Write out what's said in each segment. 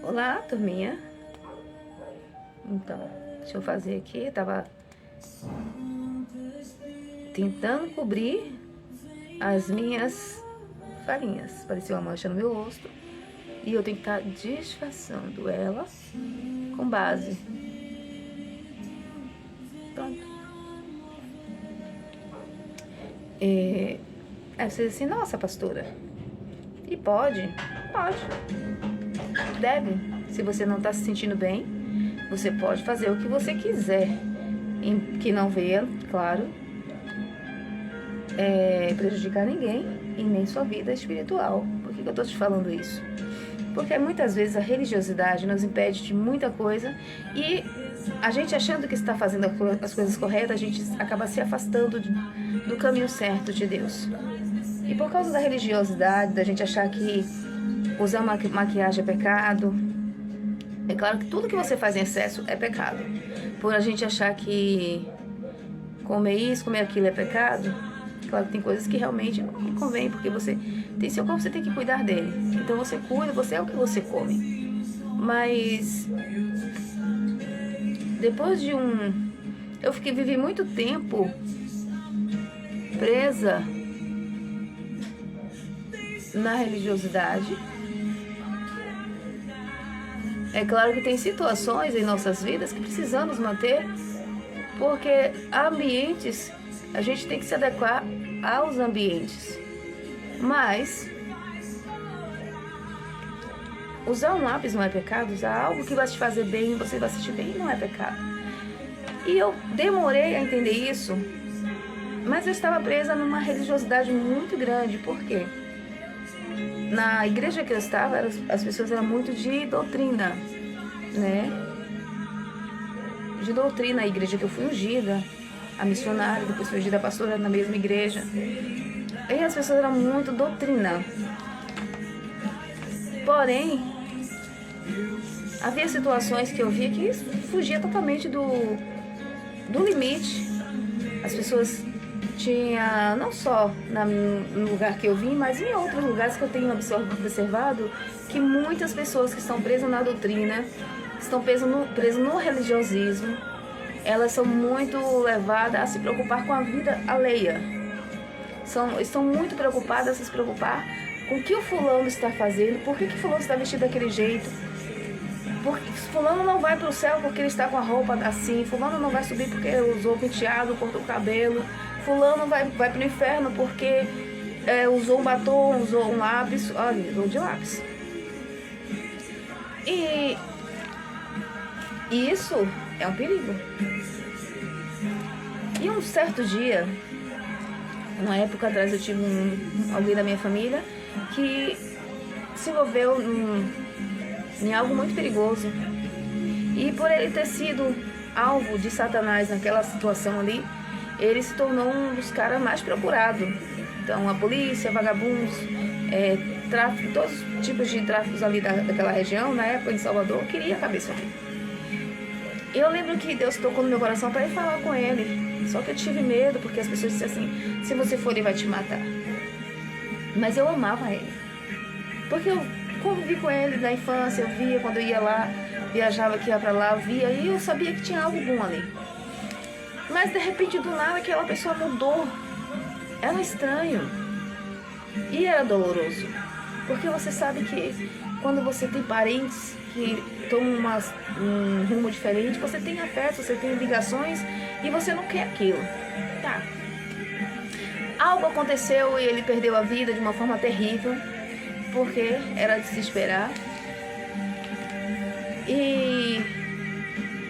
Olá, turminha. Então, deixa eu fazer aqui. Tava tentando cobrir as minhas farinhas. Parecia uma mancha no meu rosto. E eu tenho que estar disfarçando ela com base. Pronto. Aí você diz assim, nossa, pastora. E pode? Pode. Deve. Se você não está se sentindo bem, você pode fazer o que você quiser. Que não venha, claro, prejudicar ninguém e nem sua vida espiritual. Por que eu estou te falando isso? Porque muitas vezes a religiosidade nos impede de muita coisa e a gente achando que está fazendo as coisas corretas, a gente acaba se afastando do caminho certo de Deus. E por causa da religiosidade, da gente achar que usar maquiagem é pecado, é claro que tudo que você faz em excesso é pecado. Por a gente achar que comer isso, comer aquilo é pecado, claro que tem coisas que realmente não convém, porque você tem seu corpo, você tem que cuidar dele. Então você cuida, você é o que você come. Mas depois de eu vivi muito tempo presa na religiosidade. É claro que tem situações em nossas vidas que precisamos manter, porque há ambientes, a gente tem que se adequar aos ambientes. Mas usar um lápis não é pecado, usar algo que vai te fazer bem, você vai se sentir bem, não é pecado. E eu demorei a entender isso, mas eu estava presa numa religiosidade muito grande. Por quê? Na igreja que eu estava, as pessoas eram muito de doutrina, né? De doutrina, a igreja que eu fui ungida, a missionária, depois fui ungida a pastora na mesma igreja. E as pessoas eram muito doutrina. Porém, havia situações que eu via que fugia totalmente do limite. As pessoas tinham, não só no lugar que eu vim, mas em outros lugares que eu tenho observado, que muitas pessoas que estão presas na doutrina, estão presas no religiosismo, elas são muito levadas a se preocupar com a vida alheia. Estão muito preocupadas a se preocupar com o que o fulano está fazendo, por que fulano está vestido daquele jeito. Porque fulano não vai para o céu porque ele está com a roupa assim, fulano não vai subir porque usou penteado, cortou o cabelo, fulano vai para o inferno porque usou um batom, usou um lápis, olha, usou de lápis. E isso é um perigo. E um certo dia, uma época atrás, eu tive alguém da minha família que se envolveu em algo muito perigoso. E por ele ter sido alvo de Satanás naquela situação ali, ele se tornou um dos caras mais procurados. Então a polícia, vagabundos, tráfico, todos os tipos de tráficos ali daquela região, na época em Salvador, queria a cabeça dele. Eu lembro que Deus tocou no meu coração para ir falar com ele. Só que eu tive medo, porque as pessoas disseram assim, se você for, ele vai te matar. Mas eu amava ele. Porque eu convivi com ele na infância, eu via quando eu ia lá, viajava aqui, ia pra lá, eu via, e eu sabia que tinha algo bom ali. Mas de repente, do nada, aquela pessoa mudou. Era estranho. E era doloroso. Porque você sabe que quando você tem parentes que tomam um rumo diferente, você tem afeto, você tem ligações e você não quer aquilo. Tá. Algo aconteceu e ele perdeu a vida de uma forma terrível, porque era de se esperar. E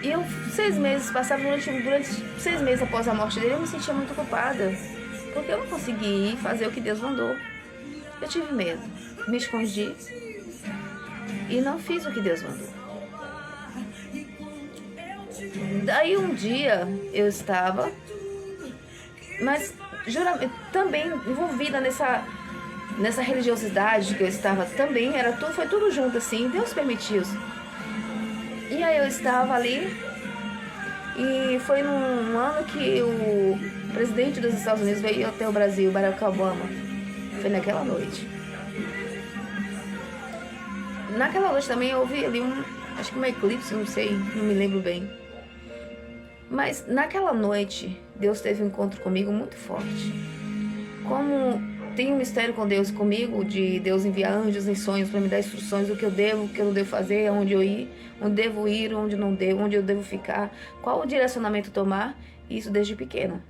eu, 6 meses, passava durante 6 meses após a morte dele, eu me sentia muito culpada, porque eu não consegui fazer o que Deus mandou. Eu tive medo, me escondi e não fiz o que Deus mandou. Daí um dia eu estava, mas também envolvida nessa religiosidade que eu estava também, foi tudo junto assim, Deus permitiu. E aí eu estava ali, e foi num ano que o presidente dos Estados Unidos veio até o Brasil, Barack Obama. Foi naquela noite. naquela noite também houve ali acho que um eclipse, não sei, não me lembro bem. Mas naquela noite, Deus teve um encontro comigo muito forte. Como tem um mistério com Deus comigo, de Deus enviar anjos em sonhos para me dar instruções do que eu devo, o que eu não devo fazer, onde eu ir, onde devo ir, onde não devo, onde eu devo ficar, qual o direcionamento tomar, isso desde pequena.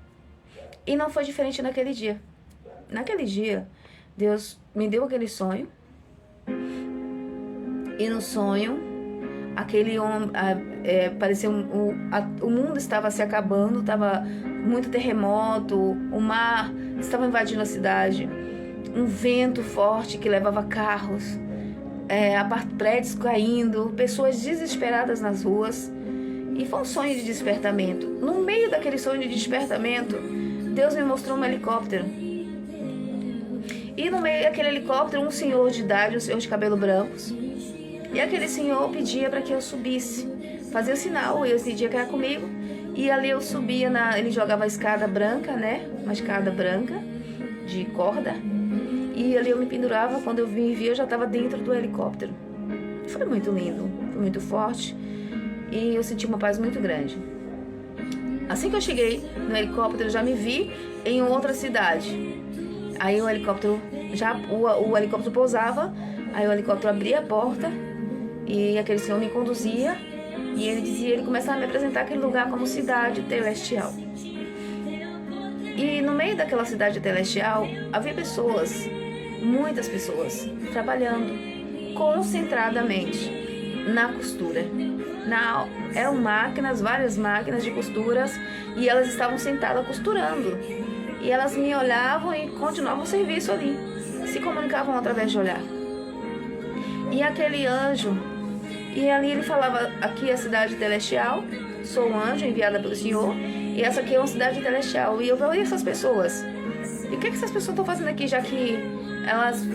E não foi diferente naquele dia. Naquele dia, Deus me deu aquele sonho, e no sonho, aquele homem, parecia o mundo estava se acabando, estava muito terremoto, o mar estava invadindo a cidade, um vento forte que levava carros, prédios caindo, pessoas desesperadas nas ruas. E foi um sonho de despertamento. No meio daquele sonho de despertamento, Deus me mostrou um helicóptero. E no meio daquele helicóptero, um senhor de idade, um senhor de cabelo brancos. E aquele senhor pedia para que eu subisse, fazia o sinal, eu pedia que era comigo. E ali eu subia, ele jogava a escada branca, né? Uma escada branca, de corda. E ali eu me pendurava, quando eu via, eu já estava dentro do helicóptero. Foi muito lindo, foi muito forte. E eu senti uma paz muito grande. Assim que eu cheguei no helicóptero, eu já me vi em outra cidade. Aí o helicóptero, o helicóptero pousava, aí o helicóptero abria a porta e aquele senhor me conduzia e ele começava a me apresentar aquele lugar como cidade celestial. E no meio daquela cidade celestial havia pessoas, muitas pessoas, trabalhando concentradamente na costura. Eram máquinas, várias máquinas de costuras, e elas estavam sentadas costurando. E elas me olhavam e continuavam o serviço ali. Se comunicavam através de olhar. E aquele anjo, e ali ele falava, aqui é a cidade celestial, sou um anjo enviada pelo Senhor, e essa aqui é uma cidade celestial. E eu falei, e essas pessoas? E o que essas pessoas estão fazendo aqui, já que elas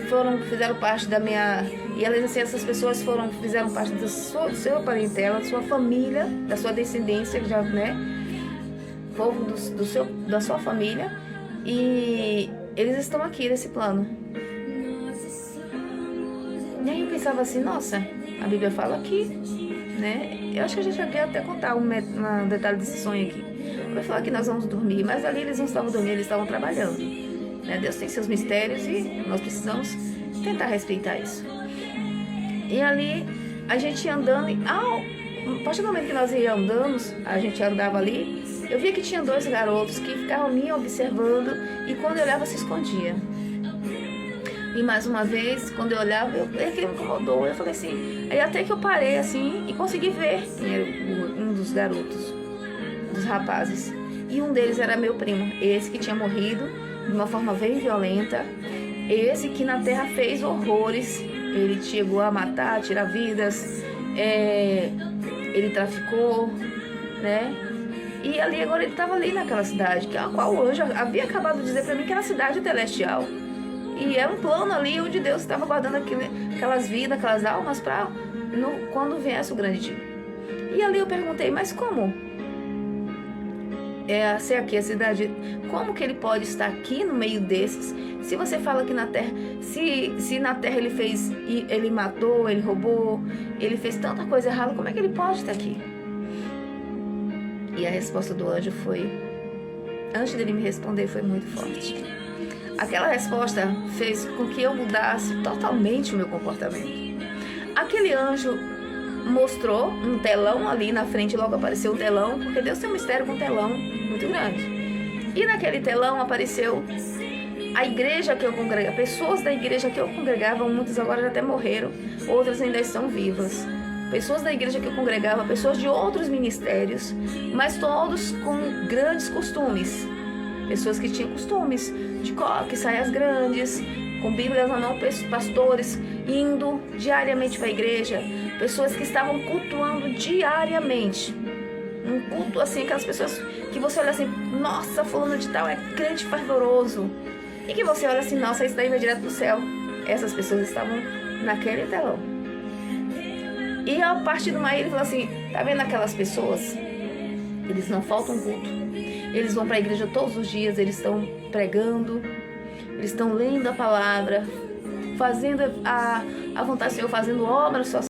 fizeram parte da minha... E elas, assim, essas pessoas fizeram parte do seu parentela, da sua família, da sua descendência, já, né? Povo da sua família. E eles estão aqui nesse plano. E aí eu pensava assim, nossa, a Bíblia fala aqui, né? Eu acho que a gente já quer até contar um detalhe desse sonho aqui. Vai falar que nós vamos dormir, mas ali eles não estavam dormindo, eles estavam trabalhando. Né? Deus tem seus mistérios e nós precisamos tentar respeitar isso. E ali a gente ia andando, e a partir do momento que nós íamos andando, a gente andava ali, eu via que tinha dois garotos que ficavam me observando e quando eu olhava se escondia. E mais uma vez, quando eu olhava, aquilo me incomodou. Eu falei assim, aí até que eu parei assim e consegui ver quem era um dos garotos, dos rapazes. E um deles era meu primo, esse que tinha morrido de uma forma bem violenta, esse que na terra fez horrores. Ele chegou a matar, tirar vidas, ele traficou, né? E ali agora ele estava ali naquela cidade, que a qual o anjo havia acabado de dizer para mim que era a cidade celestial. E era um plano ali onde Deus estava guardando aquelas vidas, aquelas almas para quando viesse o grande dia. E ali eu perguntei, mas como? Se aqui a cidade, como que ele pode estar aqui no meio desses? Se você fala que na terra, se na terra ele matou, ele roubou, ele fez tanta coisa errada, como é que ele pode estar aqui? E a resposta do anjo foi, antes dele me responder, foi muito forte. Aquela resposta fez com que eu mudasse totalmente o meu comportamento. Aquele anjo mostrou um telão ali na frente, logo apareceu um telão, porque Deus tem um mistério com um telão muito grande. E naquele telão apareceu a igreja que eu congregava, pessoas da igreja que eu congregava, muitas agora já até morreram, outras ainda estão vivas. Pessoas da igreja que eu congregava, pessoas de outros ministérios, mas todos com grandes costumes. Pessoas que tinham costumes de coque, saias grandes, com bíblias na mão, pastores indo diariamente para a igreja, pessoas que estavam cultuando diariamente. Um culto assim, aquelas pessoas que você olha assim, nossa, fulano de tal é crente fervoroso. E que você olha assim, nossa, isso daí vai direto pro céu. Essas pessoas estavam naquele telão. E a partir do meio ele falou assim, tá vendo aquelas pessoas? Eles não faltam culto. Eles vão para a igreja todos os dias, eles estão pregando, eles estão lendo a palavra, fazendo a vontade do Senhor, fazendo obras,